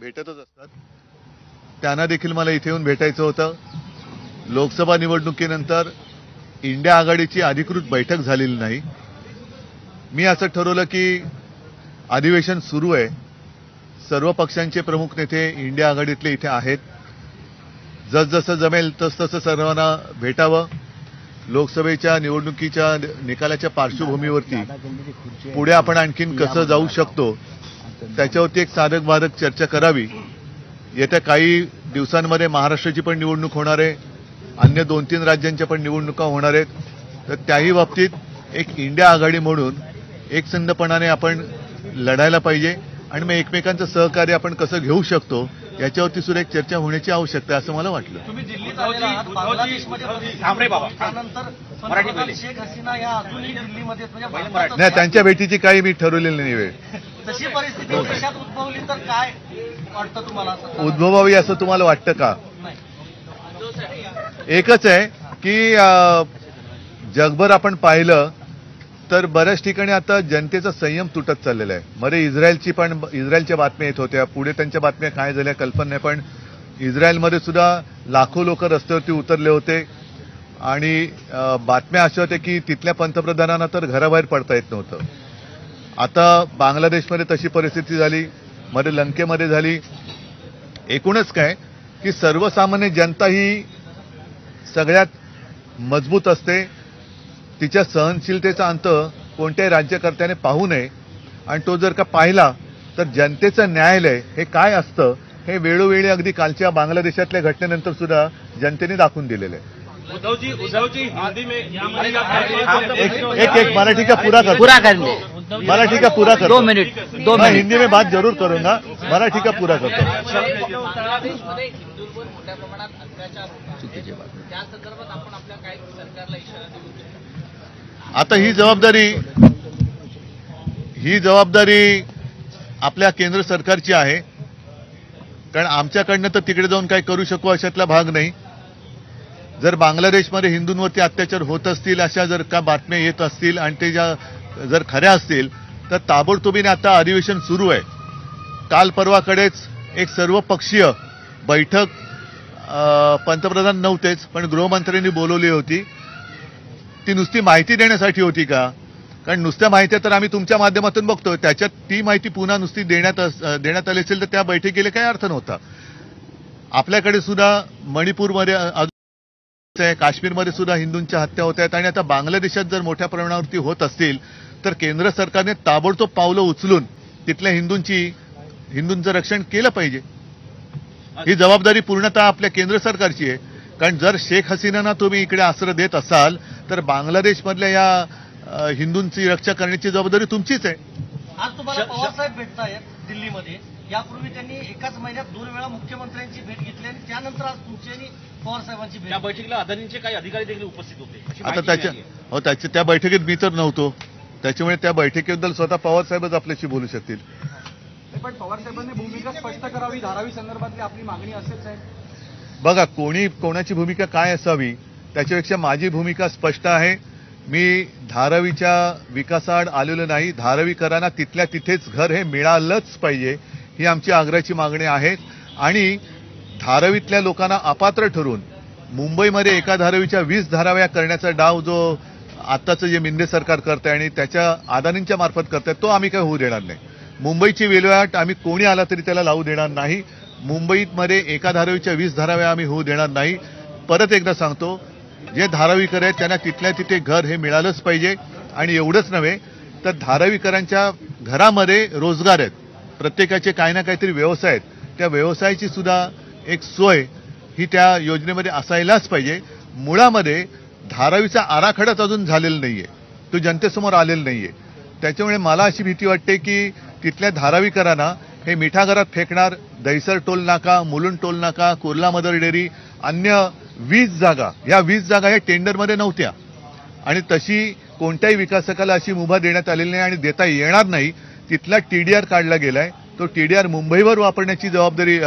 भेटतच असतात. त्यांना देखील मला इथे येऊन भेटायचं होतं. लोकसभा निवडणुकीनंतर इंडिया आघाडीची अधिकृत बैठक झालेली नाही. मी असं ठरवलं की अधिवेशन सुरू आहे, सर्व पक्षांचे प्रमुख नेते इंडिया आघाडीतले इथे आहेत. जसजसं जमेल तसतसं सर्वांना भेटावं. लोकसभेच्या निवडणुकीच्या निकालाच्या पार्श्वभूमीवरती पुढे आपण आणखीन कसं जाऊ शकतो त्याच्यावरती एक साधक बाधक चर्चा करावी. येत्या काही दिवसांमध्ये महाराष्ट्राची पण निवडणूक होणार आहे, अन्य 2-3 राज्यांच्या पण निवडणुका होणार आहेत. तर त्याही बाबतीत एक इंडिया आघाडी म्हणून एकसंधपणाने आपण लढायला पाहिजे आणि मग एकमेकांचं सहकार्य आपण कसं घेऊ शकतो याच्यावरती सुद्धा एक चर्चा होण्याची आवश्यकता आहे असं मला वाटलं. तुम्ही दिल्लीत आलेला आहात, बांगलादेशमध्ये त्यानंतर पंतप्रधान शेख हसीना या अजूनही दिल्लीमध्ये नाही, त्यांच्या भेटीची काही मी ठरवलेली नाही वेळ. तशी परिस्थिती देशात उद्भवली तर काय वाटतं तुम्हाला? उद्भवावी असं तुम्हाला वाटतं का? एकच आहे की जगभर आपण पाहिलं तर बऱ्याच ठिकाणी आता जनतेचा संयम तुटत चाललेला आहे. मध्ये इस्रायलच्या बातम्या येत होत्या, पुढे त्यांच्या बातम्या काय झाल्या कल्पना नाही, पण इस्रायलमध्ये सुद्धा लाखो लोक रस्त्यावरती उतरले होते आणि बातम्या अशा होत्या की तिथल्या पंतप्रधानांना तर घराबाहेर पडता येत नव्हतं. आता बांगलादेशमध्ये तशी परिस्थिती झाली, मध्ये लंकेमध्ये झाली. एकूणच काय की सर्वसामान्य जनता ही सगळ्यात मजबूत असते. तिच्या सहनशीलतेचा अंत कोणत्याही राज्यकर्त्याने पाहू नये आणि तो जर का पाहिला तर जनतेचं न्यायालय हे काय असतं हे वेळोवेळी अगदी कालच्या बांगलादेशातल्या घटनेनंतर सुद्धा जनतेने दाखवून दिलेलं आहे. उद्धवजी हिंदी में एक मराठी का पूरा करेंगे, मराठी का पूरा कर 2 मिनट मैं हिंदी में बात जरूर करूंगा, मराठी का पूरा करतो. मोठ्या प्रमाणात अत्याचार त्या संदर्भात आपण आपल्या काही सरकारला इशारा देऊ शकतो. आता ही जबाबदारी आपल्या केंद्र सरकारची आहे, कारण आमच्याकडनं तर तिकडे जाऊन काय करू शकू अशातला भाग नाही. जर बांगलादेशमध्ये हिंदूंवरती अत्याचार होत असतील अशा जर का बातम्या येत असतील आणि ते जर खऱ्या असतील तर ताबडतोबीने आता अधिवेशन सुरू आहे. काल परवाकडेच एक सर्वपक्षीय बैठक पंतप्रधान नव्हतेच पण गृहमंत्र्यांनी बोलवली होती. ती नुसती माहिती देण्यासाठी होती का? कारण नुसत्या माहिती तर आम्ही तुमच्या माध्यमातून बघतोय, त्याच्यात ती माहिती पुन्हा नुसती देण्यात आली असेल तर त्या बैठकीला काही अर्थ नव्हता. आपल्याकडे सुद्धा मणिपूरमध्ये, काश्मीरमध्ये सुद्धा हिंदूंच्या हत्या होत आहेत आणि आता बांगलादेशात जर मोठ्या प्रमाणावरती होत असतील तर केंद्र सरकारने ताबडतोब पावलं उचलून तिथल्या हिंदूंचं रक्षण केलं पाहिजे. ही जबाबदारी पूर्णतः आपल्या केंद्र सरकारची आहे. कारण जर शेख हसीनांना तुम्ही इकडे आश्रय देत असाल तर बांगलादेशमधल्या या हिंदूंची रक्षा करण्याची जबाबदारी तुमचीच आहे. आज तुम्हाला पवारसाहेब भेटतायत दिल्लीमध्ये. यापूर्वी त्यांनी एकाच महिन्यात 2 वेळा मुख्यमंत्र्यांची भेट घेतली आणि त्यानंतर आज तुमची आणि पवारसाहेबांची भेट. या बैठकीला अदानींचे काही अधिकारी देखील उपस्थित होते. आता त्या बैठकीत मी तर नव्हतो, त्याच्यामुळे त्या बैठकीबद्दल स्वतः पवारसाहेबच आपल्याशी बोलू शकतील. पण पवारसाहेबांनी भूमिका स्पष्ट करावी, धारावी संदर्भातली आपली मागणी असेच आहे. बघा, कोणाची भूमिका काय असावी त्याच्यापेक्षा माझी भूमिका स्पष्ट आहे. मी धारावीच्या विकासाआड आलेलो नाही. धारावीकरांना तिथल्या तिथेच घर हे मिळालंच पाहिजे ही आमची आग्रहाची मागणी आहे. आणि धारावीतल्या लोकांना अपात्र ठरवून मुंबईमध्ये एका धारावीच्या 20 धाराव्या करण्याचा डाव जो आत्ताचं जे मिंदे सरकार करतंय आणि त्याच्या अदानींच्या मार्फत करताय तो आम्ही काही होऊ देणार नाही. मुंबईची विल्हेवाट आम्ही कोणी आला तरी त्याला लावू देणार नाही. मुंबईमध्ये एका धारावीच्या 20 धाराव्या आम्ही होऊ देणार नाही. परत एकदा सांगतो, जे धारावीकर आहेत त्यांना तिथल्या तिथे घर हे मिळालंच पाहिजे. आणि एवढंच नव्हे तर धारावीकरांच्या घरामध्ये रोजगार आहेत, प्रत्येकाचे काही ना काहीतरी व्यवसाय आहेत, त्या व्यवसायाची सुद्धा एक सोय ही त्या योजनेमध्ये असायलाच पाहिजे. मुळामध्ये धारावीचा आराखडाच अजून झालेला नाहीये, तो जनतेसमोर आलेला नाहीये. त्याच्यामुळे मला अशी भीती वाटते की तिथल्या धारावीकरांना हे मिठागरात फेकणार दहिसर टोल नाका, मुलुंड टोल नाका, कुर्ला मदर डेअरी, अन्य 20 जागा, या 20 जागा या टेंडरमध्ये नव्हत्या आणि तशी कोणत्याही विकासकाला अशी मुभा देण्यात आलेली नाही आणि देता येणार नाही. तिथला टीडीआर काढला गेलाय, तो टीडीआर मुंबईवर वापरण्याची जबाबदारी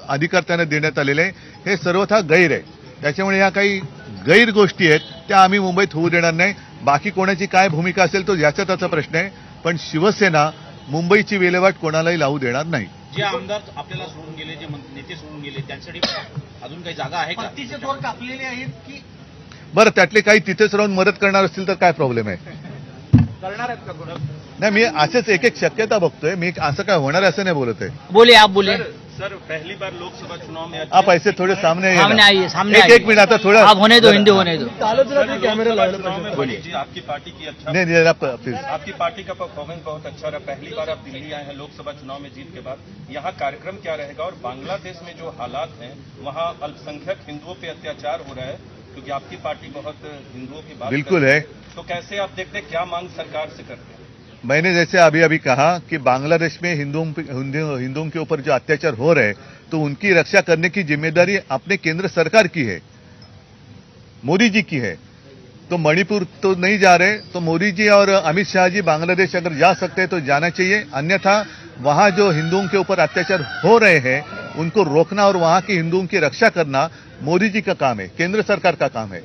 अधिकार त्यांना देण्यात आलेले आहे. हे सर्वथा गैर आहे. त्याच्यामुळे ह्या काही गैर गोष्टी आहेत त्या आम्ही मुंबईत होऊ देणार नाही. बाकी कोणाची काय भूमिका असेल तो याचा त्याचा प्रश्न आहे. पण शिवसेना मुंबईची विल्हेवाट कोणालाही लावू देणार नाही. जे आमदार आपल्याला सोडून गेले, जे नेते सोडून गेले, त्यांच्यासाठी अजून काही जागा आहे का? पट्टीचे दोर कापलेले आहेत की बरं, त्यातले काही तिथेच राहून मदत करणार असतील तर काय प्रॉब्लेम आहे? करणार आहेत का कोण? नाही, मी असेच एक एक शक्यता बघतोय. मी असं काय होणार असं नाही बोलत आहे. बोले आप बोले सर पहली बार लोकसभा चुनाव में आप ऐसे थोड़े सामने आइए ना. सामने आइए, सामने एक आइए. एक मिनट आता थोड़ा आप होने दो, हिंदी होने दो. बोलिए. जी आपकी पार्टी की अच्छा नहीं नहीं, आप प्लीज. आपकी पार्टी का परफॉर्मेंस बहुत अच्छा रहा। पहली बार आप दिल्ली आए हैं लोकसभा चुनाव में जीत के बाद। यहाँ कार्यक्रम क्या रहेगा और बांग्लादेश में जो हालात हैं वहाँ अल्पसंख्यक हिंदुओं पे अत्याचार हो रहा है, क्योंकि आपकी पार्टी बहुत हिंदुओं की बात बिल्कुल करती है. तो कैसे आप देखते हैं, क्या मांग सरकार से करते हैं? मैंने जैसे अभी अभी कहा कि बांग्लादेश में हिंदुओं के ऊपर जो अत्याचार हो रहे हैं तो उनकी रक्षा करने की जिम्मेदारी अपने केंद्र सरकार की है, मोदी जी की है. तो मणिपुर तो नहीं जा रहे, तो मोदी जी और अमित शाह जी बांग्लादेश अगर जा सकते हैं तो जाना चाहिए. अन्यथा वहां जो हिंदुओं के ऊपर अत्याचार हो रहे हैं उनको रोकना और वहां के हिंदुओं की रक्षा करना मोदी जी का काम है, केंद्र सरकार का काम है,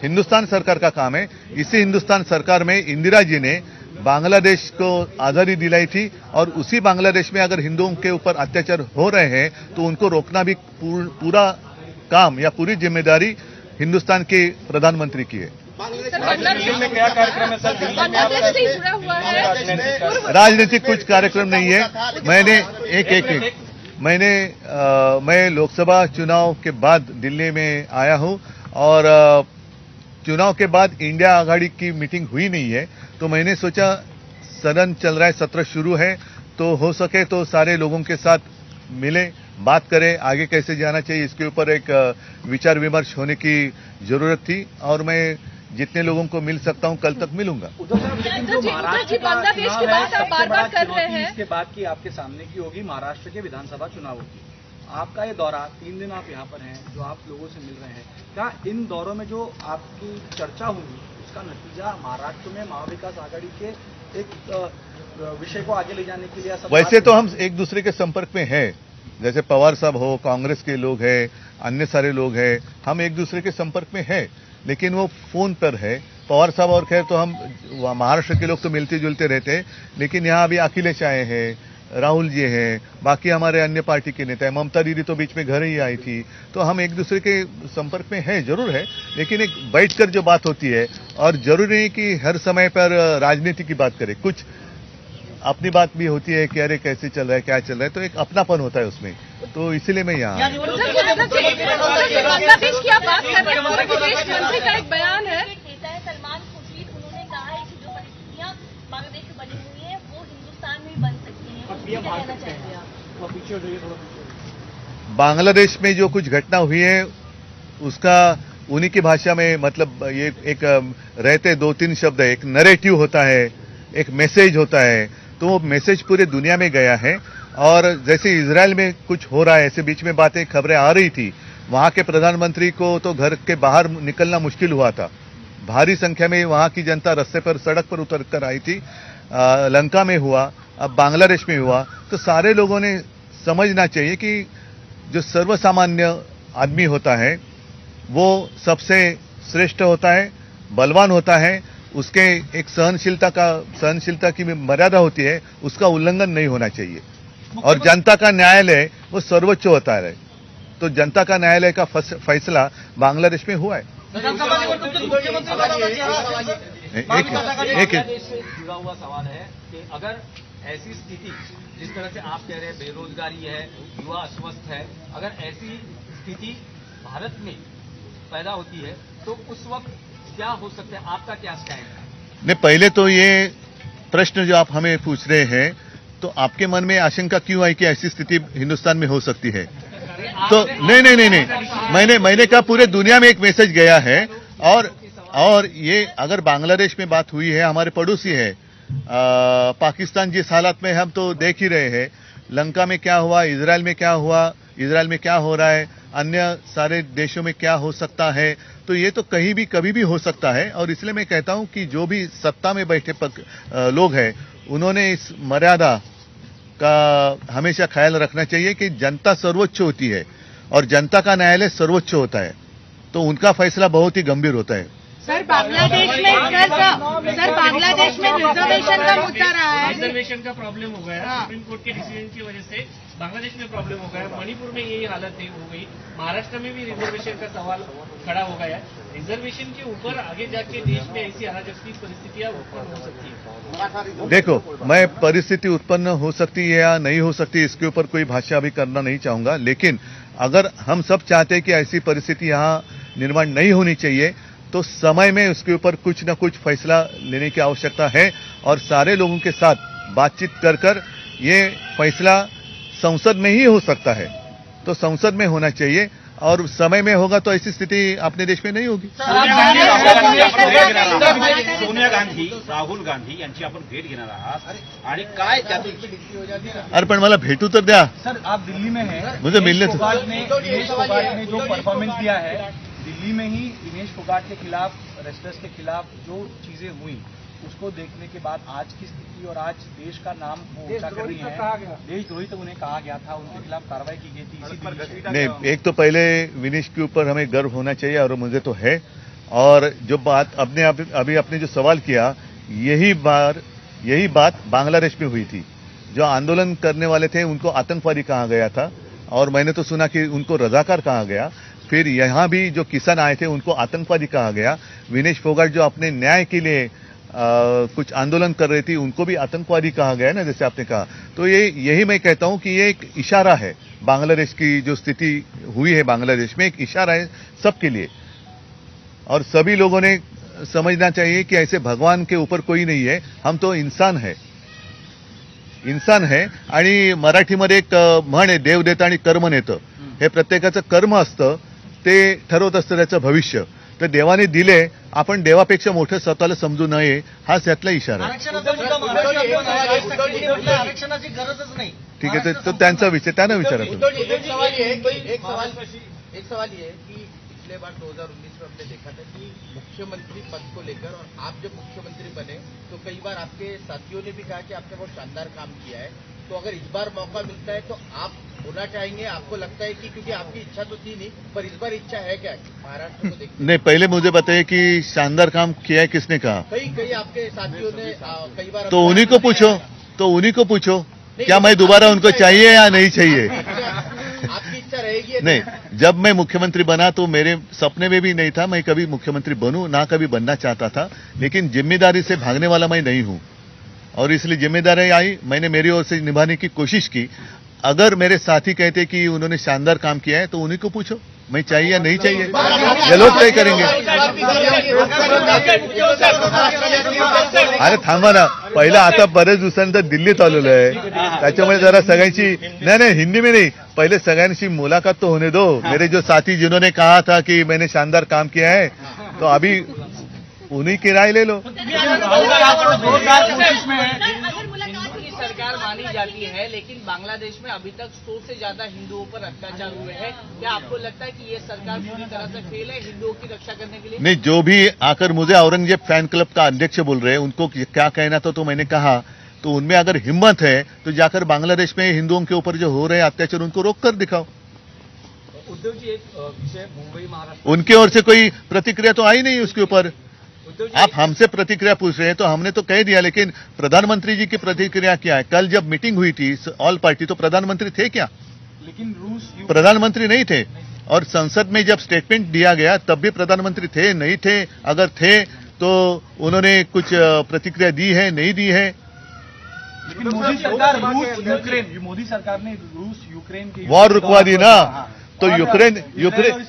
हिंदुस्तान सरकार का काम है. इसी हिंदुस्तान सरकार में इंदिरा जी ने बांग्लादेश को आजादी दिलाई थी और उसी बांग्लादेश में अगर हिंदुओं के ऊपर अत्याचार हो रहे हैं तो उनको रोकना भी पूरा काम या पूरी जिम्मेदारी हिंदुस्तान के प्रधानमंत्री की है. दिल्ली में क्या कार्यक्रम है सर? दिल्ली में आप राजनीतिक कुछ कार्यक्रम नहीं है. मैंने मैं लोकसभा चुनाव के बाद दिल्ली में आया हूं और चुनाव के बाद इंडिया आघाड़ी की मीटिंग हुई नहीं है, तो मैंने सोचा सदन चल रहा है, सत्र शुरू है, तो हो सके तो सारे लोगों के साथ मिले, बात करें, आगे कैसे जाना चाहिए इसके ऊपर एक विचार विमर्श होने की जरूरत थी और मैं जितने लोगों को मिल सकता हूं कल तक मिलूंगा. उद्धव साहब, लेकिन जो महाराष्ट्र का बांग्लादेश की बात आप बार-बार कर रहे हैं, इसके बाद की आपके सामने की होगी महाराष्ट्र के विधानसभा चुनाव होगी. आपका ये दौरा 3 दिन आप यहाँ पर हैं, जो आप लोगों से मिल रहे हैं, क्या इन दौरों में जो आपकी चर्चा होगी उसका नतीजा महाराष्ट्र में महाविकास आघाड़ी के एक विषय को आगे ले जाने के लिए? वैसे तो हम एक दूसरे के संपर्क में हैं, जैसे पवार साहब हो, कांग्रेस के लोग हैं, अन्य सारे लोग हैं, हम एक दूसरे के संपर्क में हैं, लेकिन वो फोन पर है. पवार साहब और खैर तो हम महाराष्ट्र के लोग तो मिलते जुलते रहते हैं, लेकिन यहाँ अभी अखिलेश आए हैं, राहुल जी हैं, बाकी हमारे अन्य पार्टी के नेता हैं, ममता दीदी तो बीच में घर ही आई थी, तो हम एक दूसरे के संपर्क में हैं, जरूर है, लेकिन एक बैठकर जो बात होती है और जरूरी नहीं कि हर समय पर राजनीति की बात करें, कुछ अपनी बात भी होती है कि अरे कैसे चल रहा है, क्या चल रहा है, तो एक अपनापन होता है उसमें, तो इसीलिए मैं यहाँ बांग्लादेश की आप बात कर रहे हैं, पूर्व विदेश मंत्री का एक बयान है, सलमान खुर्शीद, उन्होंने कहा है कि जो परिस्थितियां बांग्लादेश में बनी हुई है वो हिंदुस्तान में भी बन सकती हैं. क्या कहना चाहेंगे आप? बांग्लादेश में जो कुछ घटना हुई है उसका उन्हीं की भाषा में मतलब ये एक रहते 2-3 शब्द है, एक नरेटिव होता है, एक मैसेज होता है, तो वो मैसेज पूरे दुनिया में गया है. और जैसे इजराइल में कुछ हो रहा है, ऐसे बीच में बातें खबरें आ रही थी, वहां के प्रधानमंत्री को तो घर के बाहर निकलना मुश्किल हुआ था, भारी संख्या में वहां की जनता रास्ते पर सड़क पर उतर कर आई थी. लंका में हुआ, अब बांग्लादेश में हुआ, तो सारे लोगों ने समझना चाहिए कि जो सर्वसामान्य आदमी होता है वो सबसे श्रेष्ठ होता है, बलवान होता है, उसके एक सहनशीलता की मर्यादा होती है, उसका उल्लंघन नहीं होना चाहिए. और जनता का न्यायालय वो सर्वोच्च होता है, तो जनता का न्यायालय का फैसला बांग्लादेश में हुआ है. विधानसभा निवडणुकीत मुख्यमंत्री पदाचा चेहरा एक जुड़ा हुआ सवाल है कि अगर ऐसी स्थिति, जिस तरह से आप कह रहे हैं बेरोजगारी है, युवा अस्वस्थ है, अगर ऐसी स्थिति भारत में पैदा होती है तो उस वक्त क्या हो सकता है, आपका क्या स्टैंड है? नहीं, पहले तो ये प्रश्न जो आप हमें पूछ रहे हैं, तो आपके मन में आशंका क्यों आई कि ऐसी स्थिति हिंदुस्तान में हो सकती है? तो नहीं, मैंने कहा पूरे दुनिया में एक मैसेज गया है. और ये अगर बांग्लादेश में बात हुई है, हमारे पड़ोसी है, पाकिस्तान जिस हालात में हम तो देख ही रहे हैं, लंका में क्या हुआ, इजराइल में क्या हुआ, इजराइल में क्या हो रहा है, अन्य सारे देशों में क्या हो सकता है, तो ये तो कहीं भी कभी भी हो सकता है. और इसलिए मैं कहता हूं कि जो भी सत्ता में बैठे लोग हैं, उन्होंने इस मर्यादा का हमेशा ख्याल रखना चाहिए कि जनता सर्वोच्च होती है और जनता का न्यायालय सर्वोच्च होता है, तो उनका फैसला बहुत ही गंभीर होता है. सर बांग्लादेश में सर बांग्लादेश में रिजर्वेशन का मुद्दा रहा है। रिजर्वेशन का प्रॉब्लम हो गया, सुप्रीम कोर्ट के डिसीजन की वजह से बांग्लादेश में प्रॉब्लम हो गया, मणिपुर में यही हालत हो गई, महाराष्ट्र में भी रिजर्वेशन का सवाल खड़ा हो गया। रिजर्वेशन के ऊपर आगे जाके देश में ऐसी अराजक परिस्थितियां उत्पन्न हो सकती है। देखो, मैं परिस्थिति उत्पन्न हो सकती है या नहीं हो सकती इसके ऊपर कोई भाष्य अभी करना नहीं चाहूंगा, लेकिन अगर हम सब चाहते हैं कि ऐसी परिस्थिति यहाँ निर्माण नहीं होनी चाहिए तो समय में उसके ऊपर कुछ न कुछ फैसला लेने की आवश्यकता है और सारे लोगों के साथ बातचीत कर कर ये फैसला संसद में ही हो सकता है, तो संसद में होना चाहिए और समय में होगा तो ऐसी स्थिति अपने देश में नहीं होगी। सोनिया गांधी, राहुल गांधी यांची आपण भेट घेणार आहात आणि काय त्यातून? अरे पण मला भेटू तर द्या सर, आप दिल्ली में हैं, मुझे मिलने दिनेश फोगाट ने जो परफॉर्मेंस दिया है दिल्ली में ही, दिनेश फोगाट के खिलाफ, रेस्टर्स के खिलाफ जो चीजें हुई उसको देखने के बाद आज की स्थिति और आज देश का नाम वो ऊंचा कर रही है, देशद्रोही तो उन्हें कहा गया था, उनके खिलाफ कार्रवाई की गई थी इसी नहीं, एक तो पहले विनीश के ऊपर हमें गर्व होना चाहिए और मुझे तो है, और जो बात अभी आपने जो सवाल किया यही बात बांग्लादेश में हुई थी। जो आंदोलन करने वाले थे उनको आतंकवादी कहा गया था और मैंने तो सुना कि उनको रजाकार कहा गया। फिर यहाँ भी जो किसान आए थे उनको आतंकवादी कहा गया। विनेश फोगाट जो अपने न्याय के लिए कुछ आंदोलन कर रही थी उनको भी आतंकवादी कहा गया ना, जैसे आपने कहा। तो यही मैं कहता हूं कि ये एक इशारा है, बांग्लादेश की जो स्थिति हुई है बांग्लादेश में एक इशारा है सबके लिए, और सभी लोगों ने समझना चाहिए कि ऐसे भगवान के ऊपर कोई नहीं है, हम तो इंसान है। आणि मराठीमध्ये एक म्हण आहे, देव देतं आणि कर्म नेतं. हे प्रत्येकाचं कर्म असतं, ते ठरवत असतं त्याचं भविष्य. तर देवाने दिले, आपण देवापेक्षा मोठं स्वतःला समजू नये, हाच यातला इशारा आहे. आरक्षणाची गरजच नाही. ठीक आहे, तो त्यांचा विषय, त्यांना विचारा तुम्ही. एक सवाल ये है कि पिछले बार 2019 में हमने देखा था कि मुख्यमंत्री पद को लेकर, और आप जब मुख्यमंत्री बने तो कई बार आपके साथियों ने भी कहा कि आपने बहुत शानदार काम किया है, तो अगर इस बार मौका मिलता है तो आप होना चाहेंगे? आपको लगता है कि, क्योंकि आपकी इच्छा तो थी नहीं, पर इस बार इच्छा है क्या महाराष्ट्र को देखते? नहीं, पहले मुझे बताइए कि शानदार काम किया है किसने कहा? कई आपके साथियों ने कई बार, तो उन्हीं को पूछो क्या मैं दोबारा उनको चाहिए या नहीं चाहिए? आपकी इच्छा रहेगी? नहीं, जब मैं मुख्यमंत्री बना तो मेरे सपने में भी नहीं था मैं कभी मुख्यमंत्री बनूं, ना कभी बनना चाहता था, लेकिन जिम्मेदारी से भागने वाला मैं नहीं हूं और इसलिए जिम्मेदारी आई, मैंने मेरी ओर से निभाने की कोशिश की। अगर मेरे साथी कहते कि उन्होंने शानदार काम किया है तो उन्हीं को पूछो मैं चाहिए या नहीं चाहिए, ये लोग तय करेंगे. अरे थांबा ना, पहिला आता बरेच दिवसांनंतर दिल्लीत आलेलो आहे, त्याच्यामुळे जरा सगळ्यांची नहीं हिंदी में नहीं, पहले सगळ्यांशी मुलाकात तो होने दो. मेरे जो साथी जिन्होंने कहा था कि मैंने शानदार काम किया है तो अभी उन्हीं की राय ले लो. सरकार मानी जाती है, लेकिन बांग्लादेश में अभी तक 100 से ज्यादा हिंदुओं पर अत्याचार हुए हैं. क्या आपको लगता है कि ये सरकार पूरी तरह से फेल है हिंदुओं की रक्षा करने के लिए? नहीं, जो भी आकर मुझे औरंगजेब फैन क्लब का अध्यक्ष बोल रहे हैं उनको क्या कहना था तो मैंने कहा, तो उनमें अगर हिम्मत है तो जाकर बांग्लादेश में हिंदुओं के ऊपर जो हो रहे अत्याचार उनको रोक कर दिखाओ. उद्धव जी, एक विषय मुंबई महाराष्ट्र, उनकी ओर से कोई प्रतिक्रिया तो आई नहीं उसके ऊपर. आप हमसे प्रतिक्रिया पूछ रहे हैं तो हमने तो कह दिया, लेकिन प्रधानमंत्री जी की प्रतिक्रिया क्या है? कल जब मीटिंग हुई थी ऑल पार्टी तो प्रधानमंत्री थे क्या? लेकिन रूस प्रधानमंत्री नहीं थे. और संसद में जब स्टेटमेंट दिया गया तब भी प्रधानमंत्री थे नहीं थे? अगर थे तो उन्होंने कुछ प्रतिक्रिया दी है नहीं दी है? लेकिन मोदी सरकार मोदी सरकार ने रूस यूक्रेन की वॉर रुकवा दी ना, तो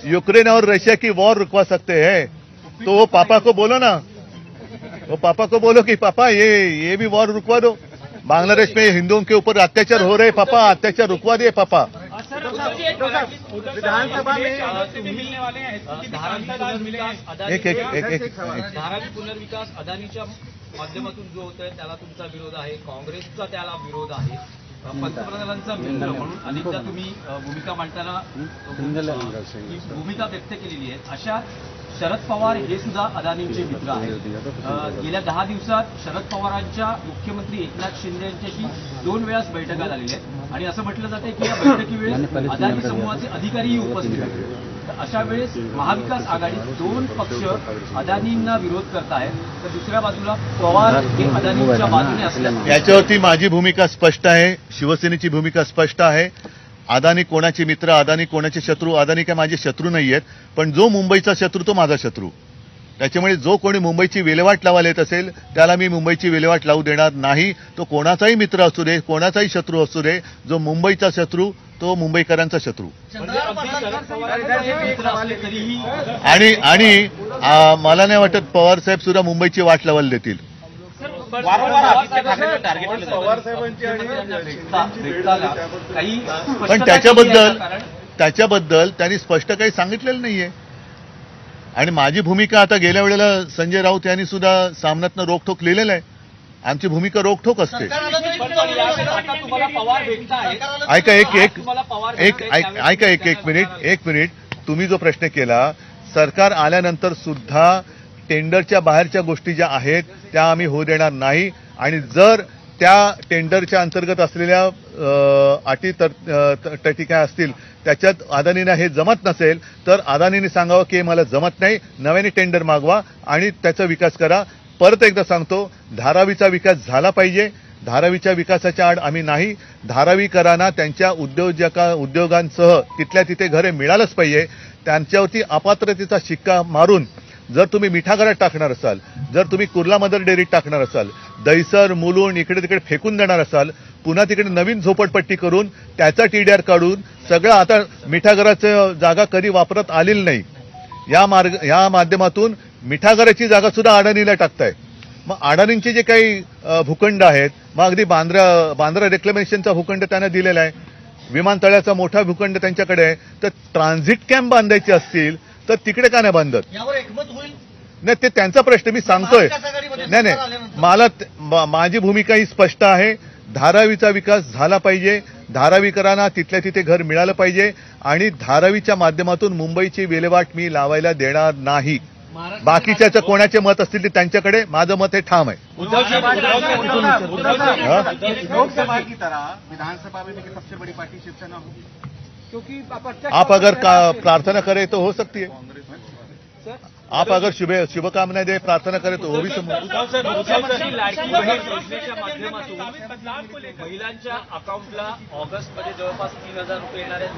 यूक्रेन और रशिया की वॉर रुकवा सकते हैं. तो वो पापा को बोलो ना, वो पापा को बोलो कि पापा ये भी वॉर रुकवा दो. बांग्लादेश में हिंदुओं के ऊपर अत्याचार हो रहे, पापा अत्याचार रुकवा दिए पापा. विधानसभा में मिलने वाले हैं धारावी पुनर्विकास अदानीच्या माध्यमातून जो होत आहे त्याला तुमचा विरोध आहे, काँग्रेसचा त्याला विरोध आहे. पंतप्रधानांचा मित्र म्हणून अनेकदा तुम्ही भूमिका मांडताना भूमिका व्यक्त केलेली आहे. अशा शरद पवार हे सुद्धा अदानींचे मित्र आहेत. गेल्या 10 दिवसात शरद पवारांच्या मुख्यमंत्री एकनाथ शिंदे यांच्याशी 2 वेळाच बैठका झालेल्या आहेत आणि असं म्हटलं जाते की या बैठकीवेळेस अदानी समूहाचे अधिकारीही उपस्थित होते. तर अशा वेळेस महाविकास आघाडी दोन पक्ष अदानींना विरोध करतायत, तर दुसऱ्या बाजूला पवार हे अदानींच्या बाजूने असल्यामुळे याच्यावरती माझी भूमिका स्पष्ट आहे, शिवसेनेची भूमिका स्पष्ट आहे. अदानी कोणाचे मित्र, अदानी कोणाचे शत्रू, अदानी काय माझे शत्रू नाहीयेत, पण जो मुंबईचा शत्रू तो माझा शत्रू. त्याच्यामुळे जो कोणी मुंबईची विल्हेवाट लावायला येत असेल त्याला मी मुंबईची विल्हेवाट लावू देणार नाही. तो कोणाचाही मित्र असू दे, कोणाचाही शत्रू असू दे, जो मुंबईचा शत्रू तो मुंबईकरांचा शत्रू. आणि मला नाही वाटत पवार साहेब सुद्धा मुंबईची वाट लावायला देतील. पण त्याच्याबद्दल त्यांनी स्पष्ट काही सांगितलेलं नाहीये. आणि माझी भूमिका आता गेल्या वेळेला संजय राऊत यांनी सुद्धा सामन्यातनं रोखठोक लिहिलेलं आहे. आमची भूमिका रोखठोक असते. ऐका एक मिनिट तुम्ही जो प्रश्न केला, सरकार आल्यानंतर सुद्धा टेंडरच्या बाहेरच्या गोष्टी ज्या आहेत त्या आम्ही होऊ देणार नाही. आणि जर त्या टेंडरच्या अंतर्गत असलेल्या अटी तटी काय असतील त्याच्यात अदानींना हे जमत नसेल तर अदानीने सांगावं की मला जमत नाही, नव्याने टेंडर मागवा आणि त्याचा विकास करा. परत एकदा सांगतो, धारावीचा विकास झाला पाहिजे. धारावीच्या विकासाच्या आड आम्ही नाही. धारावीकरांना त्यांच्या उद्योगांसह तिथल्या तिथे घरे मिळालंच पाहिजे. त्यांच्यावरती अपात्रतेचा शिक्का मारून जर तुम्ही मिठागरात टाकणार असाल, जर तुम्ही कुर्ला मदर डेअरीत टाकणार असाल, दहिसर मुलुंड इकडे तिकडे फेकून देणार असाल, पुन्हा तिकडे नवीन झोपडपट्टी करून त्याचा टीडीआर काढून सगळं आता मिठागराचं जागा कधी वापरत आलेली नाही, या माध्यमातून मिठागराची जागा सुद्धा अडाणीला टाकताय. मग अडाणींचे जे काही भूखंड आहेत, मग अगदी बांद्रा रेक्लेमेशनचा भूखंड त्यांना दिलेला आहे, विमानतळाचा मोठा भूखंड त्यांच्याकडे आहे. तर ट्रान्झिट कॅम्प बांधायचे असतील तर तिकडे का नाही बांधत? यावर एकमत होईल नाही, ते त्यांचा प्रश्न. मी सांगतोय नाही, माझी भूमिका ही स्पष्ट आहे. धारावीचा विकास झाला पाहिजे. धारावीकरांना तिथल्या तिथे घर मिळालं पाहिजे आणि धारावीच्या माध्यमातून मुंबईची विल्हेवाट मी लावायला देणार नाही. बाकीच्याचं कोणाचे मत असतील ते त्यांच्याकडे, माझं मत हे ठाम आहे. लोकसभा की तरह विधानसभा में भी सबसे बड़ी पार्टी शिवसेना हो, क्योंकि आप अगर प्रार्थना करें तो हो सकती है. आप अगर शुभकामनाएं दे, प्रार्थना करें तो वो भी मुख्यमंत्री लाडकी बहीण योजनेच्या माध्यमातून महिलांच्या अकाउंटला ऑगस्टमध्ये जवळपास 3,000 रुपये येणार आहेत.